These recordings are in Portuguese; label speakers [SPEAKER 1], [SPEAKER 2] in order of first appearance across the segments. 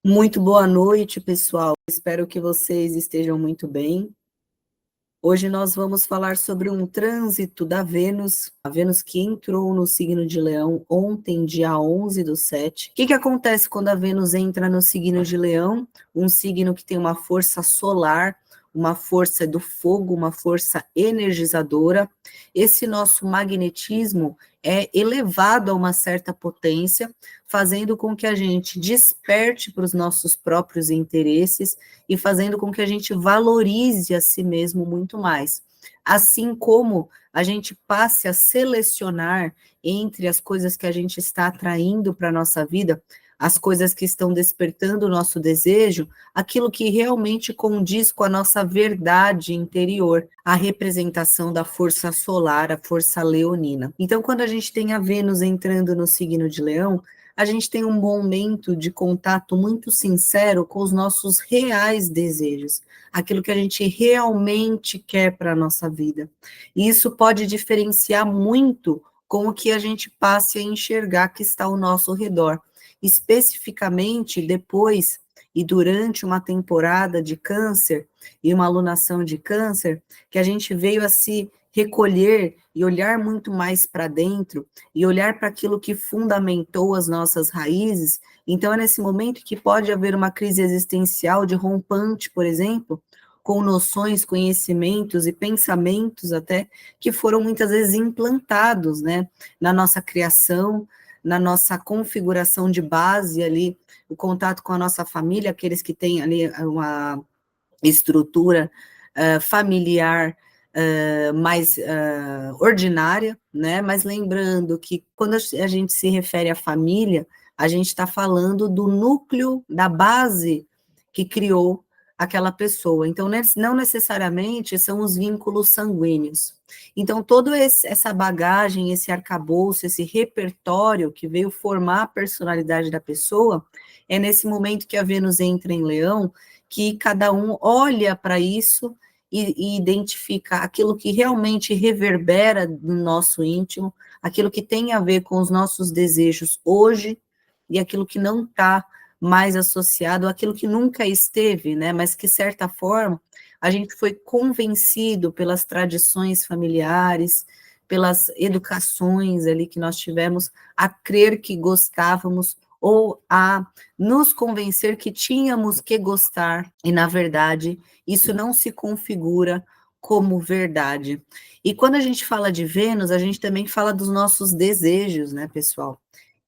[SPEAKER 1] Muito boa noite, pessoal. Espero que vocês estejam muito bem. Hoje nós vamos falar sobre um trânsito da Vênus, a Vênus que entrou no signo de Leão ontem, dia 11/7. O que acontece quando a Vênus entra no signo de Leão? Um signo que tem uma força solar, uma força do fogo, uma força energizadora. Esse nosso magnetismo é elevado a uma certa potência, fazendo com que a gente desperte para os nossos próprios interesses e fazendo com que a gente valorize a si mesmo muito mais. Assim como a gente passe a selecionar entre as coisas que a gente está atraindo para a nossa vida, as coisas que estão despertando o nosso desejo, aquilo que realmente condiz com a nossa verdade interior, a representação da força solar, a força leonina. Então, quando a gente tem a Vênus entrando no signo de Leão, a gente tem um momento de contato muito sincero com os nossos reais desejos, aquilo que a gente realmente quer para a nossa vida. E isso pode diferenciar muito com o que a gente passe a enxergar que está ao nosso redor, especificamente depois e durante uma temporada de câncer e uma alunação de câncer, que a gente veio a se recolher e olhar muito mais para dentro e olhar para aquilo que fundamentou as nossas raízes. Então é nesse momento que pode haver uma crise existencial de rompante, por exemplo, com noções, conhecimentos e pensamentos até que foram muitas vezes implantados, né, na nossa criação, na nossa configuração de base ali, o contato com a nossa família, aqueles que têm ali uma estrutura familiar mais ordinária, né? Mas lembrando que quando a gente se refere à família, a gente está falando do núcleo, da base que criou aquela pessoa. Então, não necessariamente são os vínculos sanguíneos. Então, toda essa bagagem, esse arcabouço, esse repertório que veio formar a personalidade da pessoa, é nesse momento que a Vênus entra em Leão, que cada um olha para isso e identifica aquilo que realmente reverbera no nosso íntimo, aquilo que tem a ver com os nossos desejos hoje e aquilo que não está mais associado àquilo que nunca esteve, né? Mas que, de certa forma, a gente foi convencido pelas tradições familiares, pelas educações ali que nós tivemos, a crer que gostávamos ou a nos convencer que tínhamos que gostar, e na verdade, isso não se configura como verdade. E quando a gente fala de Vênus, a gente também fala dos nossos desejos, né, pessoal?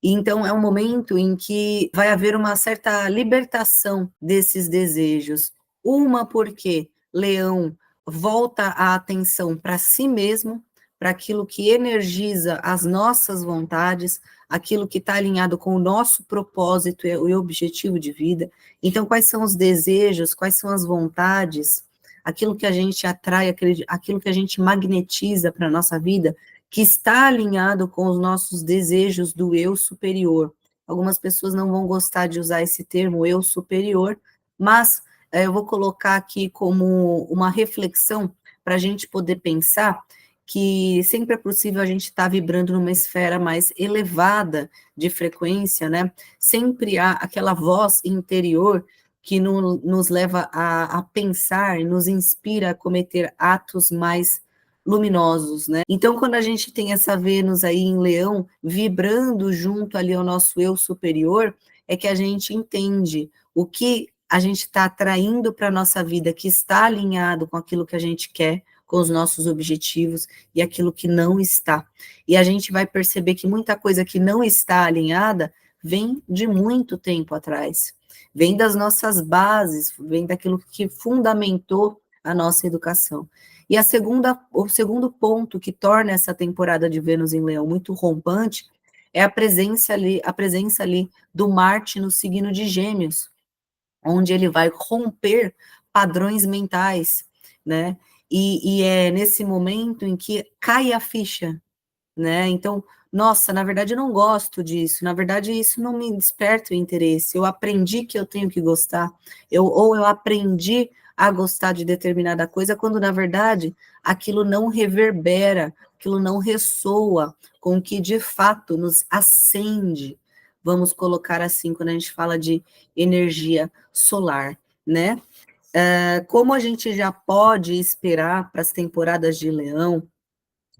[SPEAKER 1] E então é um momento em que vai haver uma certa libertação desses desejos. Uma porque Leão volta a atenção para si mesmo, para aquilo que energiza as nossas vontades, aquilo que está alinhado com o nosso propósito e objetivo de vida. Então, quais são os desejos, quais são as vontades, aquilo que a gente atrai, aquilo que a gente magnetiza para a nossa vida, que está alinhado com os nossos desejos do eu superior. Algumas pessoas não vão gostar de usar esse termo eu superior, mas eu vou colocar aqui como uma reflexão para a gente poder pensar que sempre é possível a gente estar vibrando numa esfera mais elevada de frequência, né? Sempre há aquela voz interior que nos leva a pensar, nos inspira a cometer atos mais luminosos, né? Então, quando a gente tem essa Vênus aí em Leão, vibrando junto ali ao nosso eu superior, é que a gente entende o que a gente está atraindo para a nossa vida, que está alinhado com aquilo que a gente quer, com os nossos objetivos, e aquilo que não está. E a gente vai perceber que muita coisa que não está alinhada vem de muito tempo atrás, vem das nossas bases, vem daquilo que fundamentou a nossa educação. E o segundo ponto que torna essa temporada de Vênus em Leão muito rompante é a presença ali do Marte no signo de Gêmeos, onde ele vai romper padrões mentais, né? E é nesse momento em que cai a ficha, né? Então, nossa, na verdade eu não gosto disso, na verdade isso não me desperta o interesse, eu aprendi que eu tenho que gostar, ou eu aprendi a gostar de determinada coisa, quando na verdade aquilo não reverbera, aquilo não ressoa com o que de fato nos acende, vamos colocar assim, quando a gente fala de energia solar, né? Como a gente já pode esperar para as temporadas de Leão,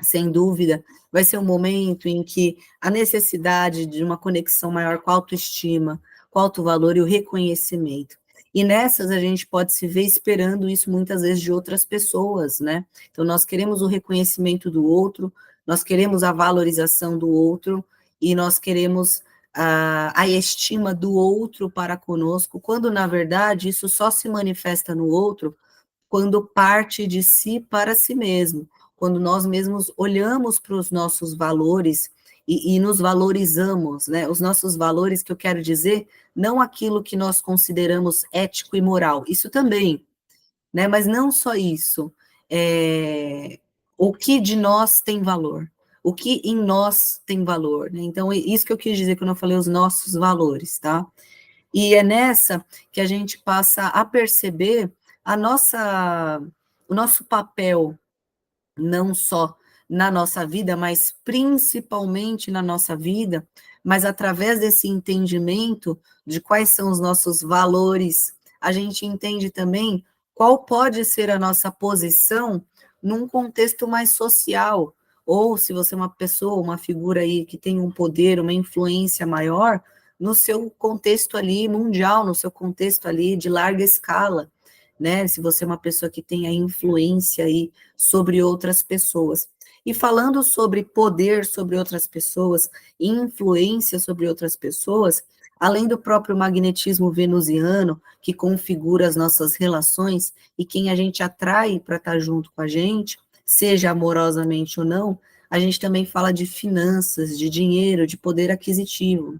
[SPEAKER 1] sem dúvida, vai ser um momento em que a necessidade de uma conexão maior com a autoestima, com o autovalor e o reconhecimento. E nessas a gente pode se ver esperando isso muitas vezes de outras pessoas, né? Então nós queremos o reconhecimento do outro, nós queremos a valorização do outro e nós queremos a estima do outro para conosco, quando na verdade isso só se manifesta no outro quando parte de si para si mesmo, quando nós mesmos olhamos para os nossos valores e nos valorizamos, né? Os nossos valores, que eu quero dizer, não aquilo que nós consideramos ético e moral, isso também, né? Mas não só isso, o que de nós tem valor, o que em nós tem valor, né? Então, isso que eu quis dizer quando eu falei os nossos valores, tá? E é nessa que a gente passa a perceber o nosso papel, não só na nossa vida, mas principalmente na nossa vida, mas através desse entendimento de quais são os nossos valores, a gente entende também qual pode ser a nossa posição num contexto mais social, ou se você é uma pessoa, uma figura aí que tem um poder, uma influência maior, no seu contexto ali mundial, no seu contexto ali de larga escala, né? Se você é uma pessoa que tem a influência aí sobre outras pessoas. E falando sobre poder sobre outras pessoas, influência sobre outras pessoas, além do próprio magnetismo venusiano, que configura as nossas relações e quem a gente atrai para estar junto com a gente, seja amorosamente ou não, a gente também fala de finanças, de dinheiro, de poder aquisitivo.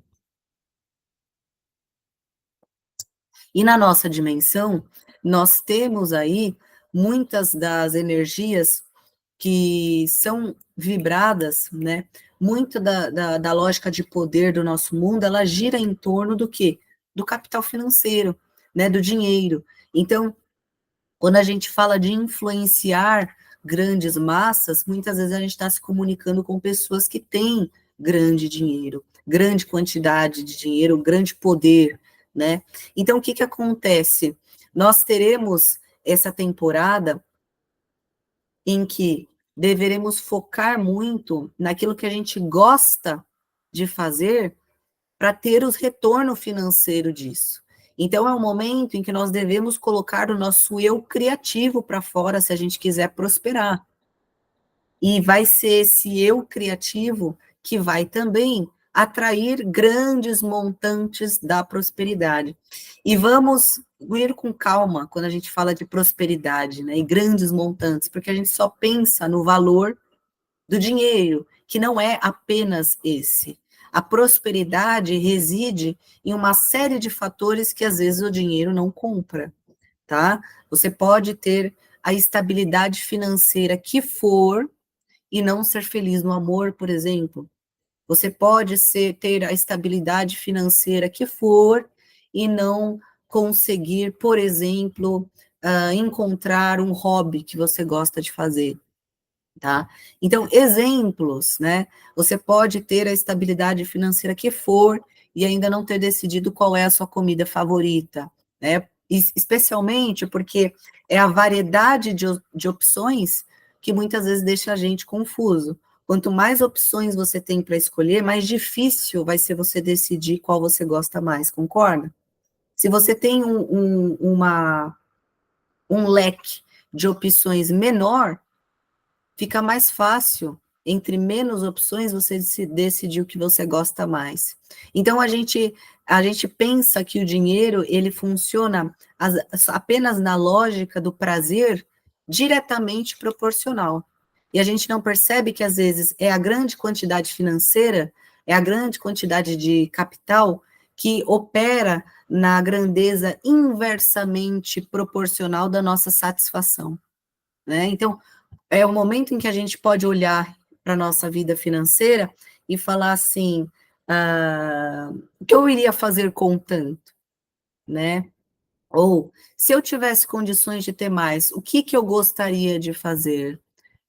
[SPEAKER 1] E na nossa dimensão, nós temos aí muitas das energias que são vibradas, né? Muito da lógica de poder do nosso mundo, ela gira em torno do quê? Do capital financeiro, né? Do dinheiro. Então, quando a gente fala de influenciar grandes massas, muitas vezes a gente está se comunicando com pessoas que têm grande dinheiro, grande quantidade de dinheiro, grande poder, né? Então, o que que acontece? Nós teremos essa temporada em que deveremos focar muito naquilo que a gente gosta de fazer para ter os retorno financeiro disso. Então, é um momento em que nós devemos colocar o nosso eu criativo para fora se a gente quiser prosperar. E vai ser esse eu criativo que vai também atrair grandes montantes da prosperidade. E vamos ir com calma quando a gente fala de prosperidade, né, e grandes montantes, porque a gente só pensa no valor do dinheiro, que não é apenas esse. A prosperidade reside em uma série de fatores que às vezes o dinheiro não compra, tá? Você pode ter a estabilidade financeira que for e não ser feliz no amor, por exemplo. Você pode ter a estabilidade financeira que for e não conseguir, por exemplo, encontrar um hobby que você gosta de fazer. Tá? Então, exemplos, né? Você pode ter a estabilidade financeira que for e ainda não ter decidido qual é a sua comida favorita, né? Especialmente porque é a variedade de opções que muitas vezes deixa a gente confuso. Quanto mais opções você tem para escolher, mais difícil vai ser você decidir qual você gosta mais, concorda? Se você tem um leque de opções menor, fica mais fácil, entre menos opções, você decidir o que você gosta mais. Então, a gente pensa que o dinheiro, ele funciona apenas na lógica do prazer diretamente proporcional. E a gente não percebe que, às vezes, é a grande quantidade financeira, é a grande quantidade de capital que opera na grandeza inversamente proporcional da nossa satisfação, né? Então, é o momento em que a gente pode olhar para a nossa vida financeira e falar assim, o que eu iria fazer com tanto, né? Ou, se eu tivesse condições de ter mais, o que que eu gostaria de fazer?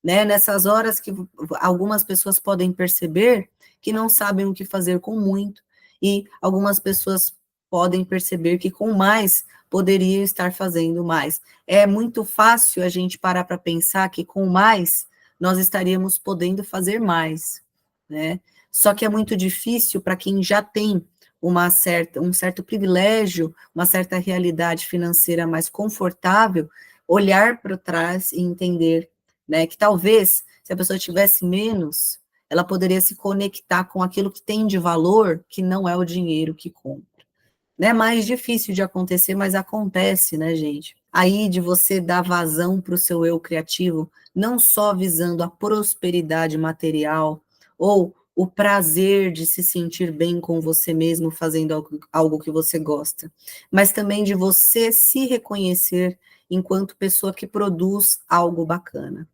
[SPEAKER 1] Né? Nessas horas que algumas pessoas podem perceber que não sabem o que fazer com muito, e algumas pessoas podem perceber que com mais poderiam estar fazendo mais. É muito fácil a gente parar para pensar que com mais nós estaríamos podendo fazer mais, né? Só que é muito difícil para quem já tem um certo privilégio, uma certa realidade financeira mais confortável, olhar para trás e entender, né, que talvez, se a pessoa tivesse menos, ela poderia se conectar com aquilo que tem de valor, que não é o dinheiro que compra. É mais difícil de acontecer, mas acontece, né, gente? Aí de você dar vazão para o seu eu criativo, não só visando a prosperidade material ou o prazer de se sentir bem com você mesmo fazendo algo que você gosta, mas também de você se reconhecer enquanto pessoa que produz algo bacana.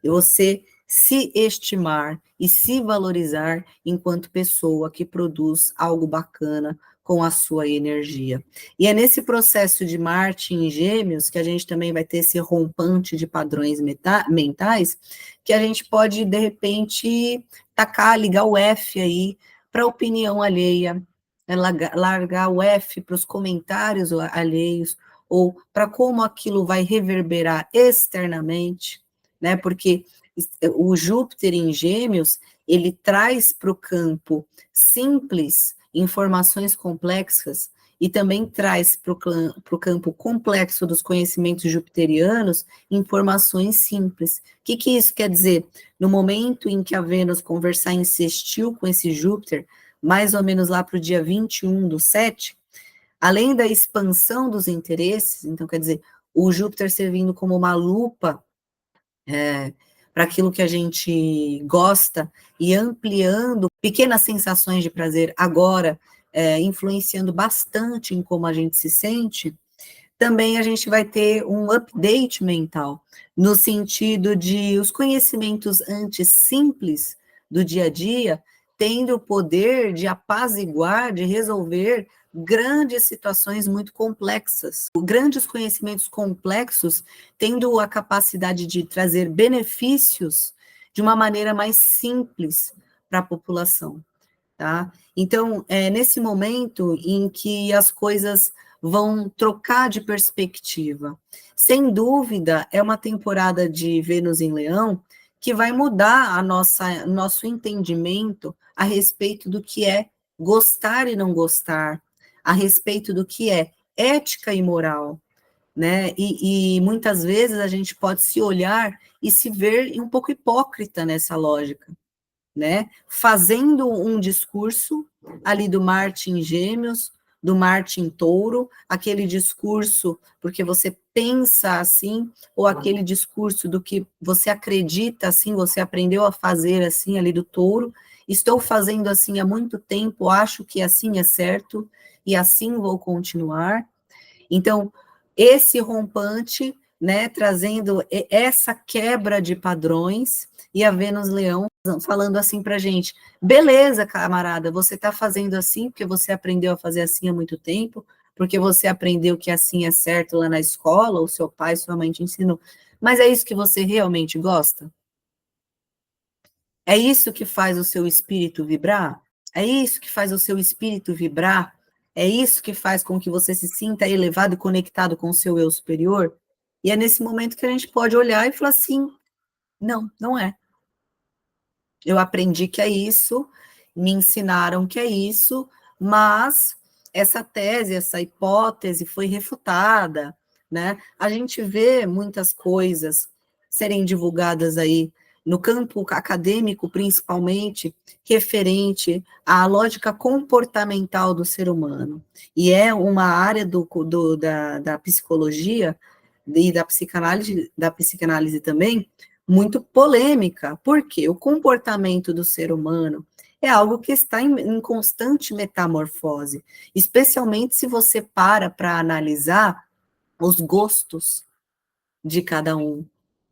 [SPEAKER 1] E você se estimar e se valorizar enquanto pessoa que produz algo bacana com a sua energia. E é nesse processo de Marte em Gêmeos que a gente também vai ter esse rompante de padrões mentais, que a gente pode, de repente, ligar o F aí para a opinião alheia, né, largar o F para os comentários alheios, ou para como aquilo vai reverberar externamente, né? Porque o Júpiter em Gêmeos, ele traz para o campo simples informações complexas e também traz para o campo complexo dos conhecimentos jupiterianos informações simples. O que isso quer dizer? No momento em que a Vênus conversar em sextil com esse Júpiter, mais ou menos lá para o dia 21/7, além da expansão dos interesses, então quer dizer, o Júpiter servindo como uma lupa para aquilo que a gente gosta e ampliando pequenas sensações de prazer agora, influenciando bastante em como a gente se sente, também a gente vai ter um update mental, no sentido de os conhecimentos antes simples do dia a dia tendo o poder de apaziguar, de resolver grandes situações muito complexas. Grandes conhecimentos complexos tendo a capacidade de trazer benefícios de uma maneira mais simples para a população. Tá? Então, é nesse momento em que as coisas vão trocar de perspectiva. Sem dúvida, é uma temporada de Vênus em Leão que vai mudar nosso entendimento a respeito do que é gostar e não gostar, a respeito do que é ética e moral, né? E muitas vezes a gente pode se olhar e se ver um pouco hipócrita nessa lógica, né? Fazendo um discurso ali do Marte em Gêmeos, do Marte em Touro, aquele discurso porque você pensa assim, ou aquele discurso do que você acredita assim, você aprendeu a fazer assim ali do Touro, estou fazendo assim há muito tempo, acho que assim é certo, e assim vou continuar. Então, esse rompante, né, trazendo essa quebra de padrões, e a Vênus Leão falando assim para a gente, beleza, camarada, você está fazendo assim porque você aprendeu a fazer assim há muito tempo, porque você aprendeu que assim é certo lá na escola, ou seu pai, sua mãe te ensinou, mas é isso que você realmente gosta? É isso que faz o seu espírito vibrar? É isso que faz o seu espírito vibrar? É isso que faz com que você se sinta elevado e conectado com o seu eu superior? E é nesse momento que a gente pode olhar e falar assim: não, não é. Eu aprendi que é isso, me ensinaram que é isso, mas essa tese, essa hipótese foi refutada, né? A gente vê muitas coisas serem divulgadas aí no campo acadêmico, principalmente, referente à lógica comportamental do ser humano. E é uma área da psicologia e da psicanálise também, muito polêmica, porque o comportamento do ser humano é algo que está em constante metamorfose, especialmente se você para analisar os gostos de cada um,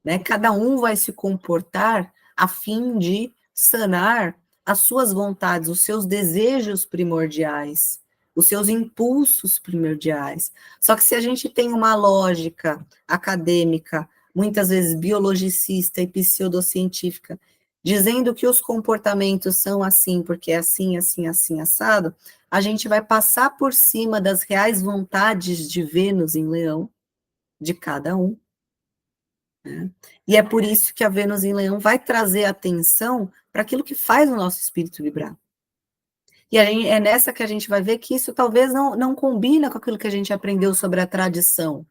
[SPEAKER 1] né? Cada um vai se comportar a fim de sanar as suas vontades, os seus desejos primordiais, os seus impulsos primordiais. Só que se a gente tem uma lógica acadêmica, muitas vezes biologicista e pseudocientífica, dizendo que os comportamentos são assim, porque é assim, assim, assim, assado, a gente vai passar por cima das reais vontades de Vênus em Leão, de cada um, né? E é por isso que a Vênus em Leão vai trazer atenção para aquilo que faz o nosso espírito vibrar. E aí é nessa que a gente vai ver que isso talvez não combina com aquilo que a gente aprendeu sobre a tradição,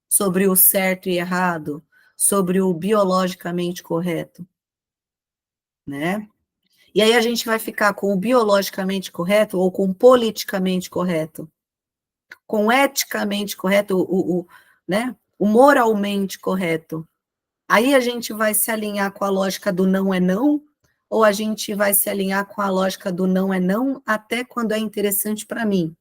[SPEAKER 1] sobre o certo e errado, sobre o biologicamente correto, né? E aí a gente vai ficar com o biologicamente correto ou com o politicamente correto, com o eticamente correto, né? O moralmente correto. Aí a gente vai se alinhar com a lógica do não é não, ou a gente vai se alinhar com a lógica do não é não até quando é interessante para mim.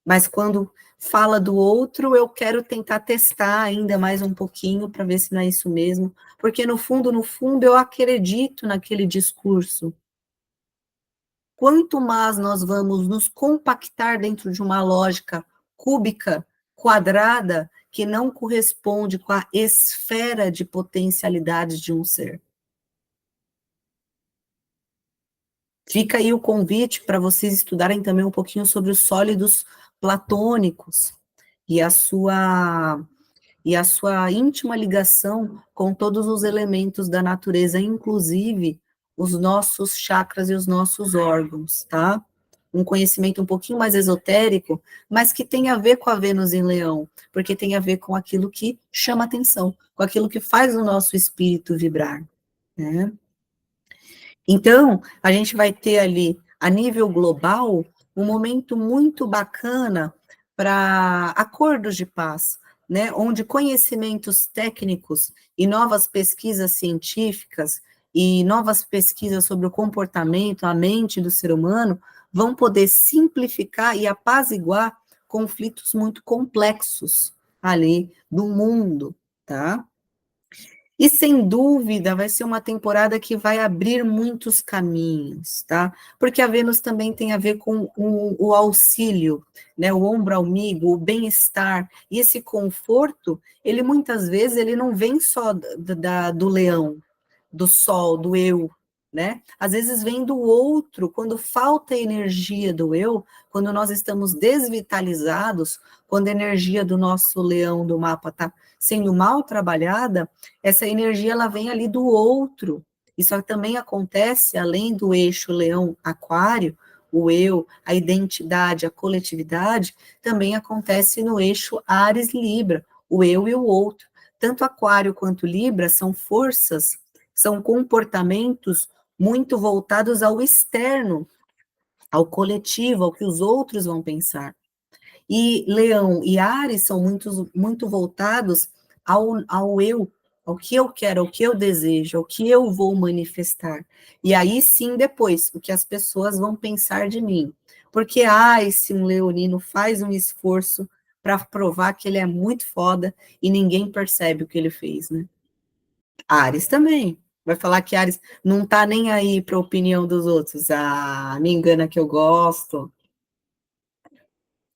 [SPEAKER 1] Mas quando fala do outro, eu quero tentar testar ainda mais um pouquinho para ver se não é isso mesmo, porque no fundo, eu acredito naquele discurso. Quanto mais nós vamos nos compactar dentro de uma lógica cúbica, quadrada, que não corresponde com a esfera de potencialidades de um ser. Fica aí o convite para vocês estudarem também um pouquinho sobre os sólidos platônicos e a sua íntima ligação com todos os elementos da natureza, inclusive os nossos chakras e os nossos órgãos, tá? Um conhecimento um pouquinho mais esotérico, mas que tem a ver com a Vênus em Leão, porque tem a ver com aquilo que chama atenção, com aquilo que faz o nosso espírito vibrar, né? Então, a gente vai ter ali, a nível global, um momento muito bacana para acordos de paz, né? Onde conhecimentos técnicos e novas pesquisas científicas e novas pesquisas sobre o comportamento, a mente do ser humano, vão poder simplificar e apaziguar conflitos muito complexos ali do mundo, tá? E sem dúvida vai ser uma temporada que vai abrir muitos caminhos, tá? Porque a Vênus também tem a ver com o auxílio, né? O ombro amigo, o bem-estar. E esse conforto, ele muitas vezes ele não vem só do leão, do sol, do eu, né? Às vezes vem do outro, quando falta a energia do eu, quando nós estamos desvitalizados, quando a energia do nosso leão do mapa está sendo mal trabalhada, essa energia ela vem ali do outro. Isso também acontece além do eixo leão-aquário, o eu, a identidade, a coletividade, também acontece no eixo Áries-Libra, o eu e o outro. Tanto Aquário quanto Libra são forças, são comportamentos muito voltados ao externo, ao coletivo, ao que os outros vão pensar. E Leão e Áries são muito voltados ao eu, ao que eu quero, ao que eu desejo, ao que eu vou manifestar. E aí sim, depois, o que as pessoas vão pensar de mim. Porque, se um leonino faz um esforço para provar que ele é muito foda e ninguém percebe o que ele fez, né? Áries também. Vai falar que Áries não tá nem aí para a opinião dos outros. Me engana que eu gosto.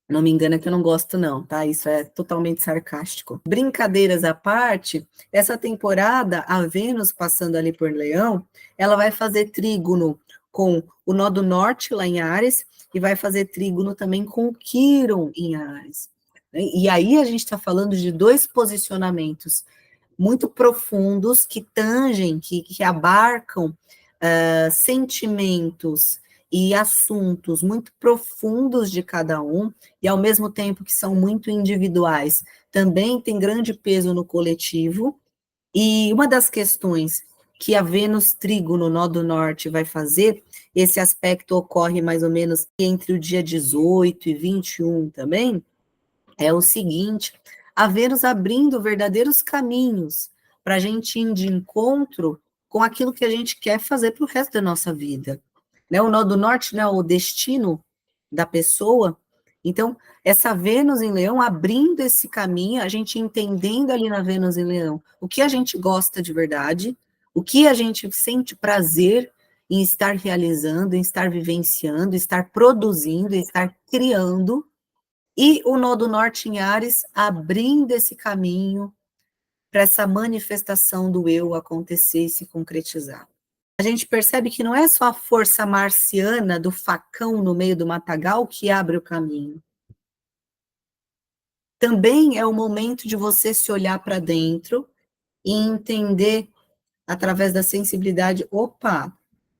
[SPEAKER 1] Não me engana que eu não gosto, não, tá? Isso é totalmente sarcástico. Brincadeiras à parte, essa temporada, a Vênus passando ali por Leão, ela vai fazer trígono com o nó do norte lá em Áries e vai fazer trígono também com o Quíron em Áries. E aí a gente está falando de dois posicionamentos muito profundos que tangem, que abarcam sentimentos e assuntos muito profundos de cada um, e ao mesmo tempo que são muito individuais, também tem grande peso no coletivo, e uma das questões que a Vênus Trígono, nó do norte, vai fazer, esse aspecto ocorre mais ou menos entre o dia 18 e 21 também, é o seguinte, a Vênus abrindo verdadeiros caminhos para a gente ir de encontro com aquilo que a gente quer fazer para o resto da nossa vida. Né? O nó do norte, né, o destino da pessoa. Então, essa Vênus em Leão abrindo esse caminho, a gente entendendo ali na Vênus em Leão o que a gente gosta de verdade, o que a gente sente prazer em estar realizando, em estar vivenciando, estar produzindo, estar criando, e o nó do norte em Áries abrindo esse caminho para essa manifestação do eu acontecer e se concretizar. a gente percebe que não é só a força marciana do facão no meio do matagal que abre o caminho. Também é o momento de você se olhar para dentro e entender, através da sensibilidade, opa,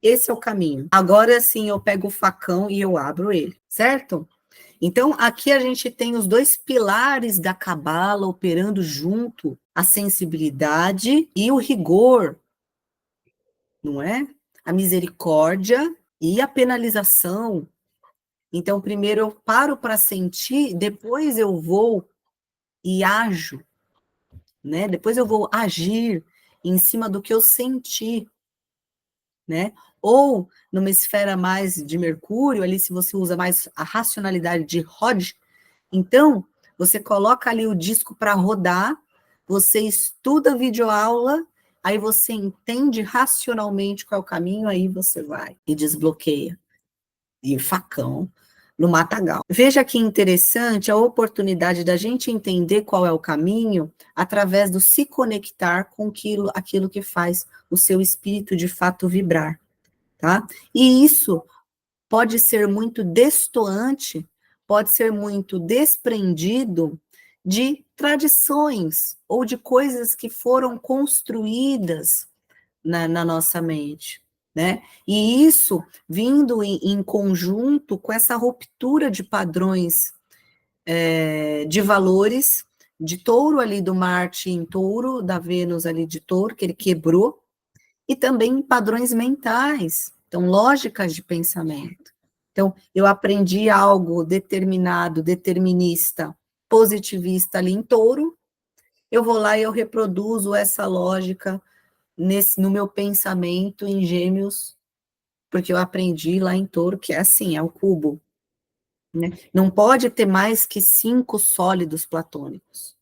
[SPEAKER 1] esse é o caminho. Agora sim eu pego o facão e eu abro ele, certo? Então, aqui a gente tem os dois pilares da cabala operando junto, a sensibilidade e o rigor, não é? A misericórdia e a penalização. Então, primeiro eu paro para sentir, depois eu vou e ajo, né? Depois eu vou agir em cima do que eu senti, né? Ou numa esfera mais de Mercúrio, ali se você usa mais a racionalidade de Hodge, então você coloca ali o disco para rodar, você estuda a videoaula, aí você entende racionalmente qual é o caminho, aí você vai e desbloqueia. E facão no matagal. Veja que interessante a oportunidade da gente entender qual é o caminho através do se conectar com aquilo que faz o seu espírito de fato vibrar, tá? E isso pode ser muito destoante, pode ser muito desprendido de tradições ou de coisas que foram construídas na nossa mente, né? E isso vindo em conjunto com essa ruptura de padrões de valores, de touro ali do Marte em touro, da Vênus ali de touro, que ele quebrou, e também padrões mentais, então lógicas de pensamento. Então, eu aprendi algo determinado, determinista, positivista ali em touro, eu vou lá e eu reproduzo essa lógica no meu pensamento em Gêmeos, porque eu aprendi lá em Touro que é assim, é o cubo, né? Não pode ter mais que 5 sólidos platônicos.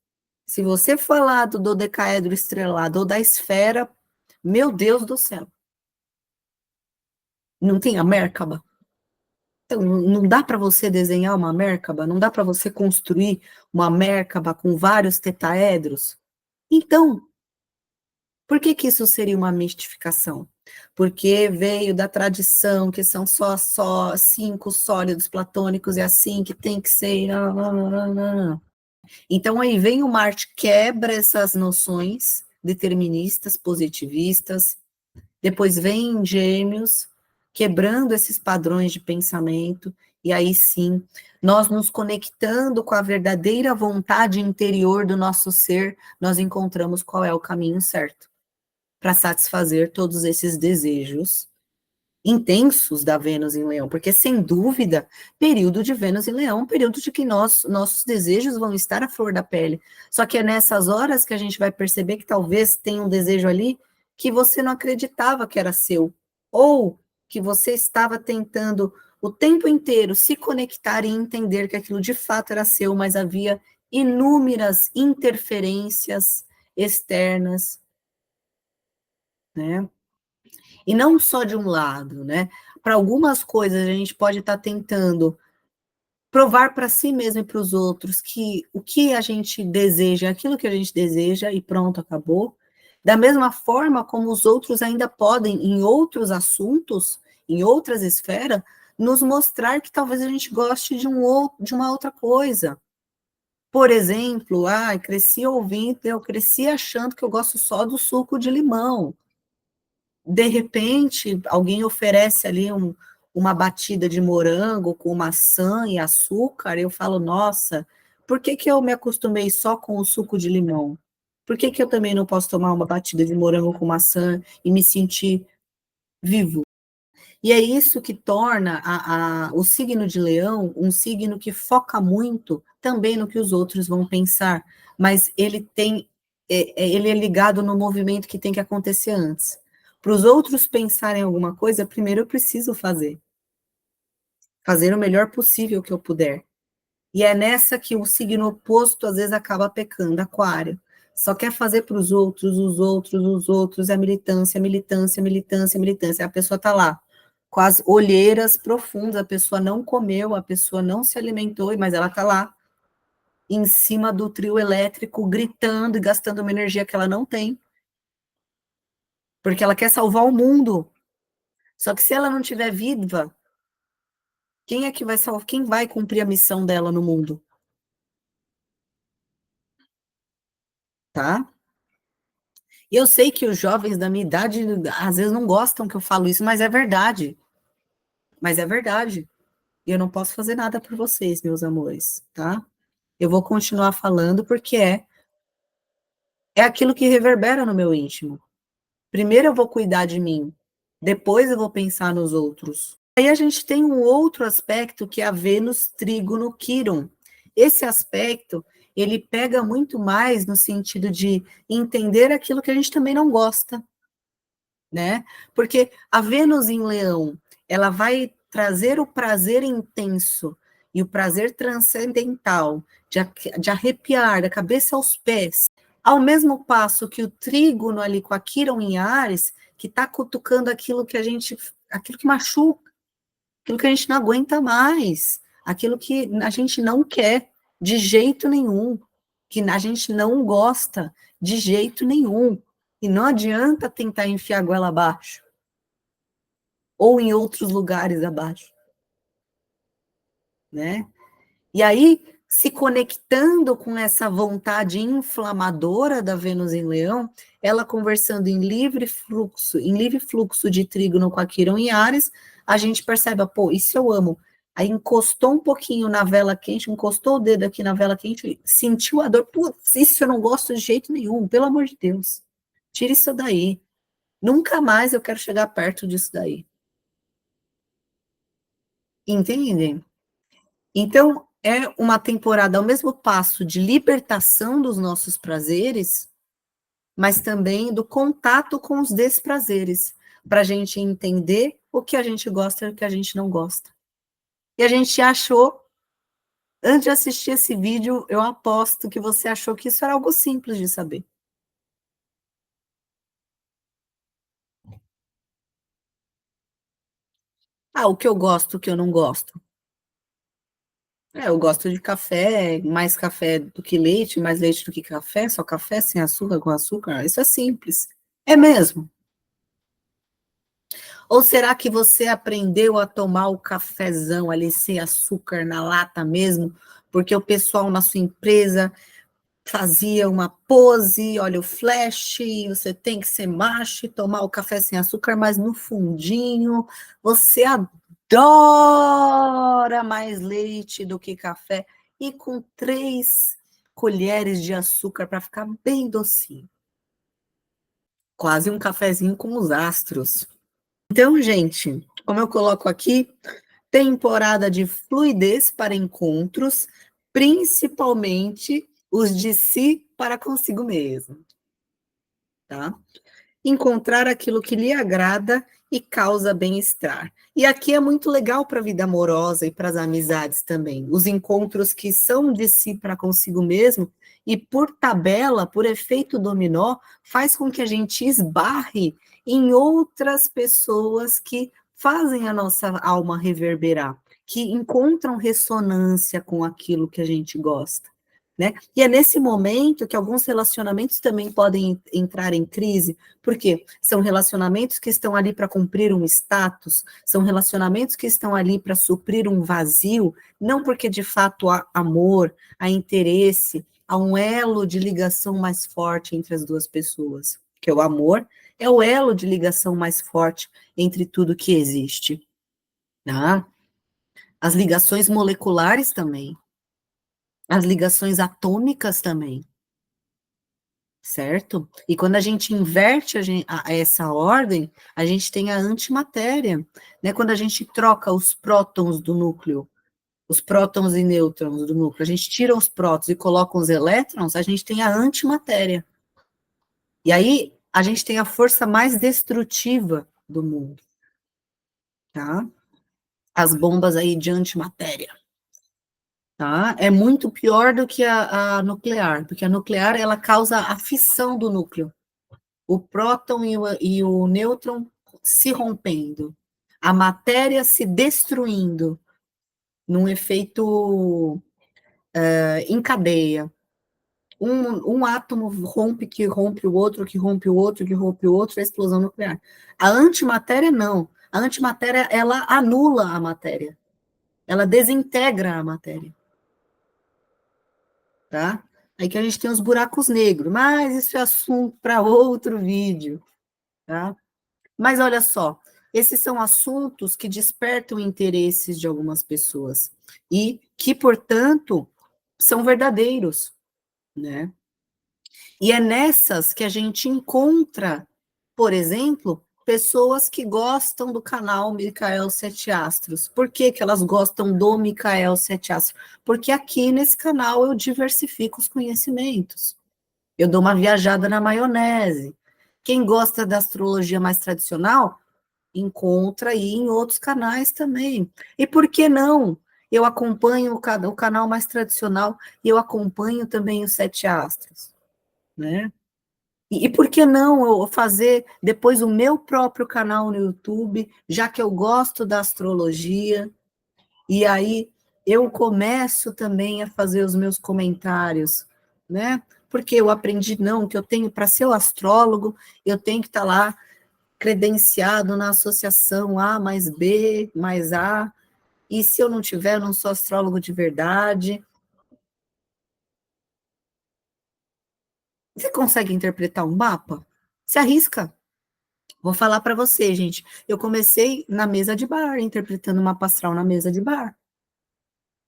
[SPEAKER 1] Se você falar do dodecaedro estrelado ou da esfera, meu Deus do céu, não tem a Mérkaba? Então, não dá para você desenhar uma Mérkaba? Não dá para você construir uma Mérkaba com vários tetaedros? Então, por que que isso seria uma mistificação? Porque veio da tradição que são só 5 sólidos platônicos e assim que tem que ser. Não, não, não, não, não. Então aí vem o Marte, quebra essas noções deterministas, positivistas, depois vem Gêmeos, quebrando esses padrões de pensamento, e aí sim, nós nos conectando com a verdadeira vontade interior do nosso ser, nós encontramos qual é o caminho certo para satisfazer todos esses desejos intensos da Vênus em Leão, porque sem dúvida, período de Vênus em Leão, período de que nossos desejos vão estar à flor da pele. Só que é nessas horas que a gente vai perceber que talvez tenha um desejo ali que você não acreditava que era seu, ou que você estava tentando o tempo inteiro se conectar e entender que aquilo de fato era seu, mas havia inúmeras interferências externas, né? E não só de um lado, né? Para algumas coisas a gente pode estar tentando provar para si mesmo e para os outros que o que a gente deseja é aquilo que a gente deseja e pronto, acabou. Da mesma forma como os outros ainda podem, em outros assuntos, em outras esferas, nos mostrar que talvez a gente goste de uma outra coisa. Por exemplo, eu cresci achando que eu gosto só do suco de limão. De repente, alguém oferece ali uma batida de morango com maçã e açúcar, eu falo, nossa, por que que eu me acostumei só com o suco de limão? Por que que eu também não posso tomar uma batida de morango com maçã e me sentir vivo? E é isso que torna o signo de Leão um signo que foca muito também no que os outros vão pensar, mas ele é ligado no movimento que tem que acontecer antes. Para os outros pensarem alguma coisa, primeiro eu preciso fazer o melhor possível que eu puder. E é nessa que o signo oposto às vezes acaba pecando, Aquário. Só quer fazer para os outros, os outros, é militância, militância, militância, militância. A pessoa está lá, com as olheiras profundas, a pessoa não comeu, a pessoa não se alimentou, mas ela está lá, em cima do trio elétrico, gritando e gastando uma energia que ela não tem, porque ela quer salvar o mundo. Só que se ela não estiver viva, quem é que vai salvar? Quem vai cumprir a missão dela no mundo? Tá? E eu sei que os jovens da minha idade às vezes não gostam que eu falo isso, mas é verdade. Mas é verdade. E eu não posso fazer nada por vocês, meus amores, tá? Eu vou continuar falando porque é aquilo que reverbera no meu íntimo. Primeiro eu vou cuidar de mim, depois eu vou pensar nos outros. Aí a gente tem um outro aspecto que é a Vênus trígono Quirón. Esse aspecto, ele pega muito mais no sentido de entender aquilo que a gente também não gosta, né? Porque a Vênus em Leão, ela vai trazer o prazer intenso e o prazer transcendental de arrepiar da cabeça aos pés, ao mesmo passo que o trígono ali com a Quirón em Áries, que está cutucando aquilo que machuca, aquilo que a gente não aguenta mais, aquilo que a gente não quer de jeito nenhum, que a gente não gosta de jeito nenhum. E não adianta tentar enfiar a goela abaixo, ou em outros lugares abaixo, né? E aí, se conectando com essa vontade inflamadora da Vênus em Leão, ela conversando em livre fluxo de trígono com a Quirón em Áries, a gente percebe, pô, isso eu amo. Aí encostou um pouquinho na vela quente, encostou o dedo aqui na vela quente, sentiu a dor, putz, isso eu não gosto de jeito nenhum, pelo amor de Deus. Tira isso daí. Nunca mais eu quero chegar perto disso daí. Entendem? Então, é uma temporada ao mesmo passo de libertação dos nossos prazeres, mas também do contato com os desprazeres, para a gente entender o que a gente gosta e o que a gente não gosta. E a gente achou, antes de assistir esse vídeo, eu aposto que você achou que isso era algo simples de saber. Ah, o que eu gosto, o que eu não gosto. Eu gosto de café, mais café do que leite, mais leite do que café, só café sem açúcar, com açúcar. Isso é simples. É mesmo. Ou será que você aprendeu a tomar o cafezão ali sem açúcar na lata mesmo? Porque o pessoal na sua empresa fazia uma pose, olha o flash, você tem que ser macho e tomar o café sem açúcar, mas no fundinho você adora mais leite do que café e com 3 colheres de açúcar para ficar bem docinho. Quase um cafezinho com os astros. Então, gente, como eu coloco aqui, temporada de fluidez para encontros, principalmente os de si para consigo mesmo, tá? Encontrar aquilo que lhe agrada e causa bem-estar. E aqui é muito legal para a vida amorosa e para as amizades também. Os encontros que são de si para consigo mesmo e por tabela, por efeito dominó, faz com que a gente esbarre em outras pessoas que fazem a nossa alma reverberar, que encontram ressonância com aquilo que a gente gosta. Né? E é nesse momento que alguns relacionamentos também podem entrar em crise, porque são relacionamentos que estão ali para cumprir um status, são relacionamentos que estão ali para suprir um vazio, não porque de fato há amor, há interesse, há um elo de ligação mais forte entre as duas pessoas, que o amor é o elo de ligação mais forte entre tudo que existe. Tá? As ligações moleculares também, as ligações atômicas também. Certo? E quando a gente inverte essa ordem, a gente tem a antimatéria, né? Quando a gente troca os prótons do núcleo, os prótons e nêutrons do núcleo, a gente tira os prótons e coloca os elétrons, a gente tem a antimatéria. E aí a gente tem a força mais destrutiva do mundo, tá? As bombas aí de antimatéria, tá? É muito pior do que a nuclear, porque a nuclear ela causa a fissão do núcleo. O próton e o nêutron se rompendo, a matéria se destruindo num efeito em cadeia. Um átomo rompe, que rompe o outro, que rompe o outro, que rompe o outro, é a explosão nuclear. A antimatéria, não. A antimatéria, ela anula a matéria. Ela desintegra a matéria. Tá? Aí que a gente tem os buracos negros, mas isso é assunto para outro vídeo, tá? Mas olha só, esses são assuntos que despertam interesses de algumas pessoas e que, portanto, são verdadeiros, né? E é nessas que a gente encontra, por exemplo, pessoas que gostam do canal Micael Sete Astros. Por que que elas gostam do Micael Sete Astros? Porque aqui nesse canal eu diversifico os conhecimentos. Eu dou uma viajada na maionese. Quem gosta da astrologia mais tradicional, encontra aí em outros canais também. E por que não? Eu acompanho o canal mais tradicional e eu acompanho também os Sete Astros, né? E por que não eu fazer depois o meu próprio canal no YouTube, já que eu gosto da astrologia, e aí eu começo também a fazer os meus comentários, né? Porque eu aprendi, não, que eu tenho, para ser o astrólogo, eu tenho que estar lá credenciado na associação A mais B mais A, e se eu não tiver, eu não sou astrólogo de verdade. Você consegue interpretar um mapa? Se arrisca. Vou falar para você, gente. Eu comecei na mesa de bar, interpretando uma astral na mesa de bar.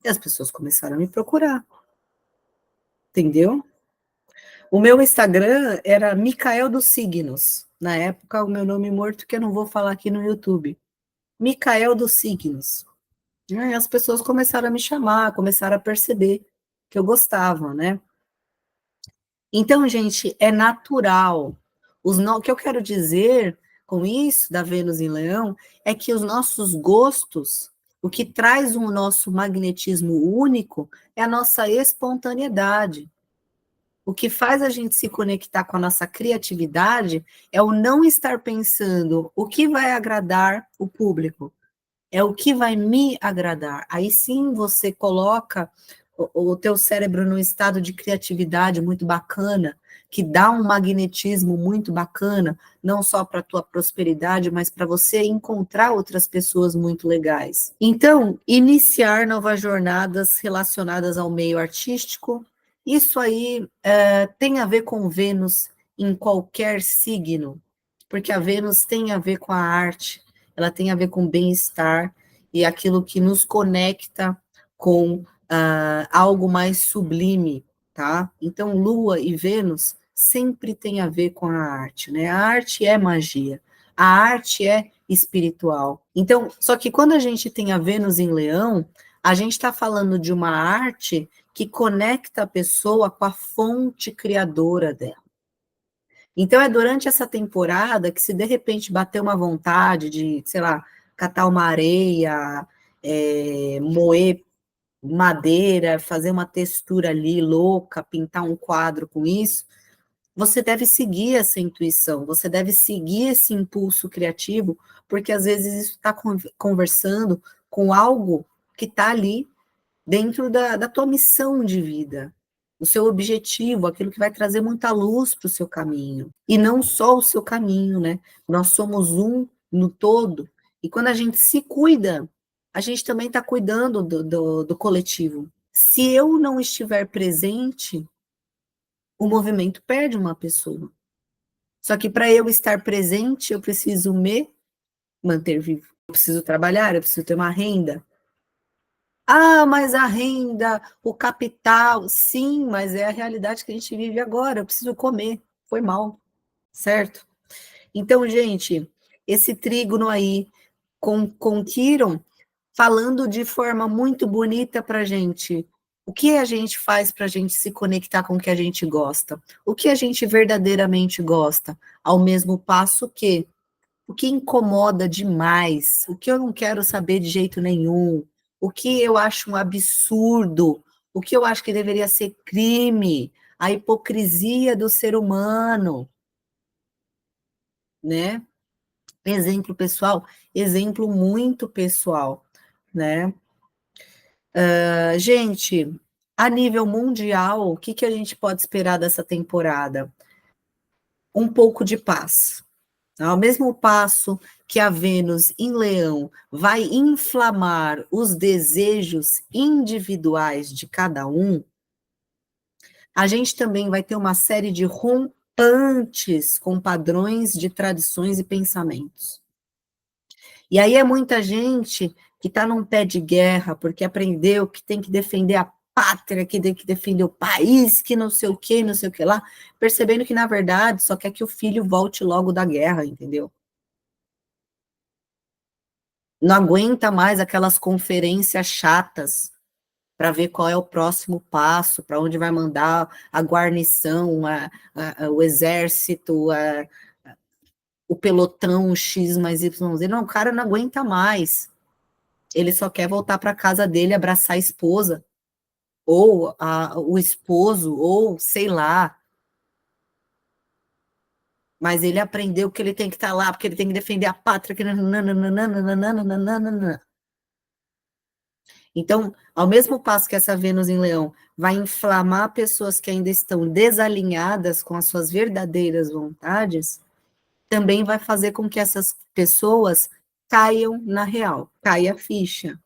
[SPEAKER 1] E as pessoas começaram a me procurar, entendeu? O meu Instagram era Micael dos Signos. Na época, o meu nome morto, que eu não vou falar aqui no YouTube. Micael dos Signos. E aí as pessoas começaram a me chamar, começaram a perceber que eu gostava, né? Então, gente, é natural. O que eu quero dizer com isso, da Vênus em Leão, é que os nossos gostos, o que traz o nosso magnetismo único, é a nossa espontaneidade. O que faz a gente se conectar com a nossa criatividade é o não estar pensando o que vai agradar o público, é o que vai me agradar. Aí sim você coloca o teu cérebro num estado de criatividade muito bacana, que dá um magnetismo muito bacana, não só para a tua prosperidade, mas para você encontrar outras pessoas muito legais. Então, iniciar novas jornadas relacionadas ao meio artístico, isso aí tem a ver com Vênus em qualquer signo, porque a Vênus tem a ver com a arte, ela tem a ver com bem-estar e aquilo que nos conecta com algo mais sublime, tá? Então, Lua e Vênus sempre tem a ver com a arte, né? A arte é magia, a arte é espiritual. Então, só que quando a gente tem a Vênus em Leão, a gente está falando de uma arte que conecta a pessoa com a fonte criadora dela. Então, é durante essa temporada que, se de repente bater uma vontade de, sei lá, catar uma areia, moer madeira, fazer uma textura ali louca, pintar um quadro com isso, você deve seguir essa intuição, você deve seguir esse impulso criativo, porque às vezes isso está conversando com algo que está ali dentro da tua missão de vida, o seu objetivo, aquilo que vai trazer muita luz para o seu caminho. E não só o seu caminho, né? Nós somos um no todo. E quando a gente se cuida, a gente também está cuidando do coletivo. Se eu não estiver presente, o movimento perde uma pessoa. Só que para eu estar presente, eu preciso me manter vivo. Eu preciso trabalhar, eu preciso ter uma renda. Ah, mas a renda, o capital, sim, mas é a realidade que a gente vive agora. Eu preciso comer. Foi mal, certo? Então, gente, esse trígono aí com Quiron, falando de forma muito bonita para a gente. O que a gente faz para a gente se conectar com o que a gente gosta? O que a gente verdadeiramente gosta? Ao mesmo passo que o que incomoda demais, o que eu não quero saber de jeito nenhum, o que eu acho um absurdo, o que eu acho que deveria ser crime, a hipocrisia do ser humano, né? Exemplo pessoal, exemplo muito pessoal, né? Gente, a nível mundial, o que que a gente pode esperar dessa temporada? Um pouco de paz, Ao mesmo passo que a Vênus em Leão vai inflamar os desejos individuais de cada um, a gente também vai ter uma série de rompantes com padrões de tradições e pensamentos. E aí é muita gente que está num pé de guerra, porque aprendeu que tem que defender a pátria, que tem que defender o país, que não sei o que lá, percebendo que, na verdade, só quer que o filho volte logo da guerra, entendeu? Não aguenta mais aquelas conferências chatas para ver qual é o próximo passo, para onde vai mandar a guarnição, o exército, o pelotão X mais Y. Não, o cara não aguenta mais. Ele só quer voltar para casa dele, abraçar a esposa, ou o esposo, ou sei lá. Mas ele aprendeu que ele tem que estar lá, porque ele tem que defender a pátria. Então, ao mesmo passo que essa Vênus em Leão vai inflamar pessoas que ainda estão desalinhadas com as suas verdadeiras vontades, também vai fazer com que essas pessoas caiam na real, caia a ficha.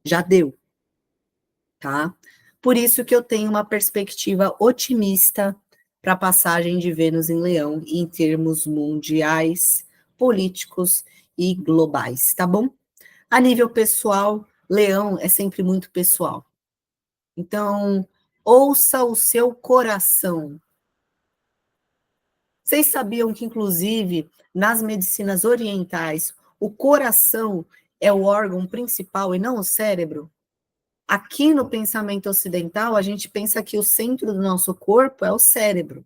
[SPEAKER 1] Já deu, tá? Por isso que eu tenho uma perspectiva otimista para a passagem de Vênus em Leão em termos mundiais, políticos e globais, tá bom? A nível pessoal, Leão é sempre muito pessoal. Então, ouça o seu coração. Vocês sabiam que, inclusive, nas medicinas orientais, o coração é o órgão principal e não o cérebro? Aqui no pensamento ocidental, a gente pensa que o centro do nosso corpo é o cérebro,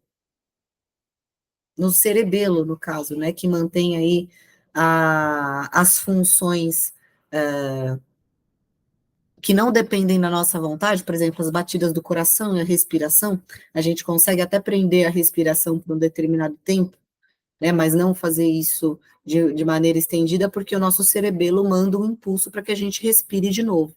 [SPEAKER 1] no cerebelo, no caso, né, que mantém aí as funções que não dependem da nossa vontade, por exemplo, as batidas do coração e a respiração, a gente consegue até prender a respiração por um determinado tempo, né, mas não fazer isso de maneira estendida, porque o nosso cerebelo manda um impulso para que a gente respire de novo.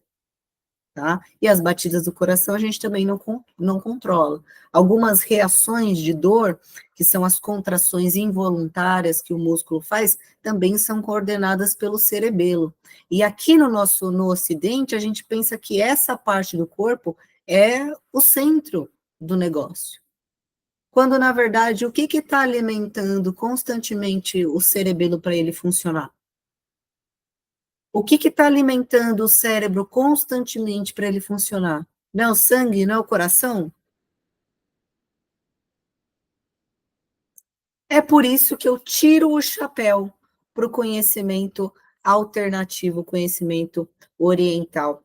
[SPEAKER 1] Tá? E as batidas do coração a gente também não controla. Algumas reações de dor, que são as contrações involuntárias que o músculo faz, também são coordenadas pelo cerebelo. E aqui no Ocidente, a gente pensa que essa parte do corpo é o centro do negócio. Quando, na verdade, o que está alimentando constantemente o cerebelo para ele funcionar? O que está alimentando o cérebro constantemente para ele funcionar? Não é o sangue, não é o coração? É por isso que eu tiro o chapéu para o conhecimento alternativo, conhecimento oriental.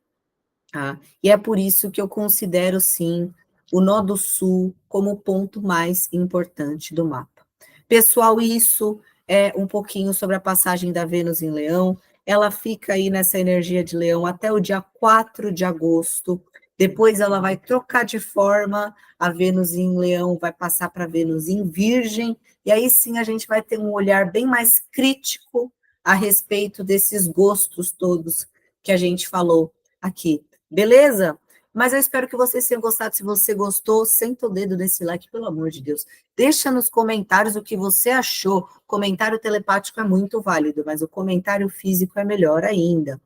[SPEAKER 1] Tá? E é por isso que eu considero, sim, o Nó do Sul como o ponto mais importante do mapa. Pessoal, isso é um pouquinho sobre a passagem da Vênus em Leão. Ela fica aí nessa energia de Leão até o dia 4 de agosto. Depois ela vai trocar de forma, a Vênus em Leão vai passar para a Vênus em Virgem, e aí sim a gente vai ter um olhar bem mais crítico a respeito desses gostos todos que a gente falou aqui. Beleza? Mas eu espero que vocês tenham gostado. Se você gostou, senta o dedo nesse like, pelo amor de Deus. Deixa nos comentários o que você achou. Comentário telepático é muito válido, mas o comentário físico é melhor ainda.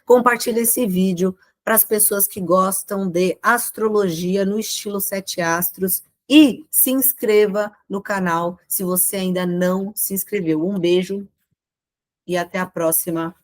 [SPEAKER 1] Compartilhe esse vídeo para as pessoas que gostam de astrologia no estilo 7 astros e se inscreva no canal se você ainda não se inscreveu. Um beijo e até a próxima.